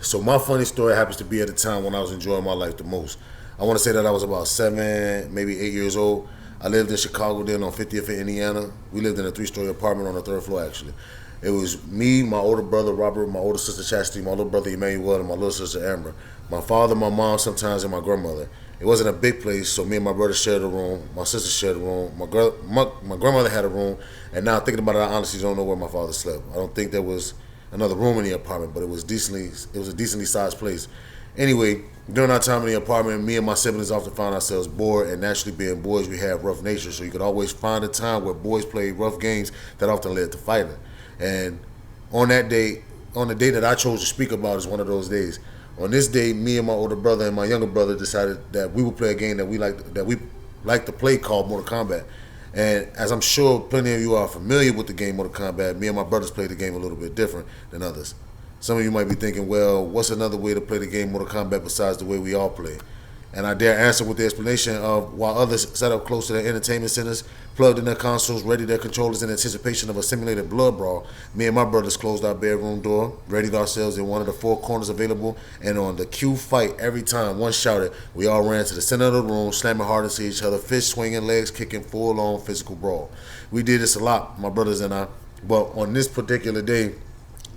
So my funny story happens to be at the time when I was enjoying my life the most. I want to say that I was about 7, maybe 8 years old. I lived in Chicago then on 50th in Indiana. We lived in a 3-story apartment on the 3rd floor actually. It was me, my older brother Robert, my older sister Chastity, my little brother Emmanuel, and my little sister Amber. My father, my mom sometimes, and my grandmother. It wasn't a big place, so me and my brother shared a room. My sister shared a room. My grandmother had a room. And now thinking about it, I honestly don't know where my father slept. I don't think there was another room in the apartment, but it was a decently sized place. Anyway, during our time in the apartment, me and my siblings often found ourselves bored, and naturally being boys, we have rough nature, so you could always find a time where boys played rough games that often led to fighting. And on that day, on the day that I chose to speak about is one of those days. On this day, me and my older brother and my younger brother decided that we would play a game that we like to play called Mortal Kombat. And as I'm sure plenty of you are familiar with the game Mortal Kombat, me and my brothers play the game a little bit different than others. Some of you might be thinking, well, what's another way to play the game Mortal Kombat besides the way we all play? And I dare answer with the explanation of while others sat up close to their entertainment centers, plugged in their consoles, ready their controllers in anticipation of a simulated blood brawl, me and my brothers closed our bedroom door, readied ourselves in one of the 4 corners available, and on the cue fight, every time one shouted, we all ran to the center of the room, slamming hard into each other, fists swinging, legs kicking, full-on physical brawl. We did this a lot, my brothers and I, but on this particular day,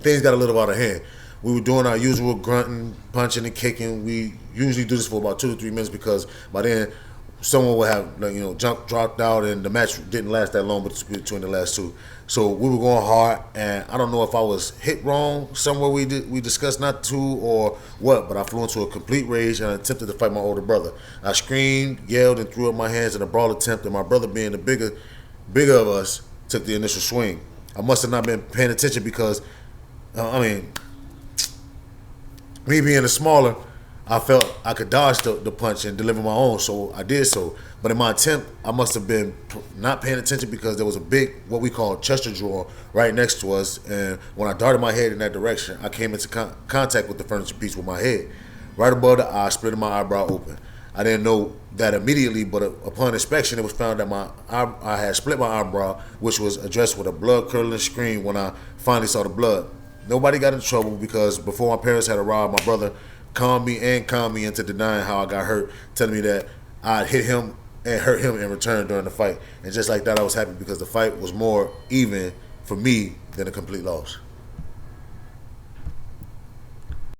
things got a little out of hand. We were doing our usual grunting, punching, and kicking. We usually do this for about 2 to 3 minutes because by then someone would have jump dropped out and the match didn't last that long between the last 2. So we were going hard, and I don't know if I was hit wrong somewhere we discussed not to or what, but I flew into a complete rage and I attempted to fight my older brother. I screamed, yelled, and threw up my hands in a brawl attempt, and my brother, being the bigger of us, took the initial swing. I must have not been paying attention because me being the smaller, I felt I could dodge the punch and deliver my own, so I did so. But in my attempt, I must have been not paying attention because there was a big, what we call Chester drawer right next to us, and when I darted my head in that direction, I came into contact with the furniture piece with my head. Right above the eye, splitting my eyebrow open. I didn't know that immediately, but upon inspection, it was found that I had split my eyebrow, which was addressed with a blood-curdling scream when I finally saw the blood. Nobody got in trouble because before my parents had arrived, my brother calmed me into denying how I got hurt, telling me that I'd hit him and hurt him in return during the fight. And just like that, I was happy because the fight was more even for me than a complete loss.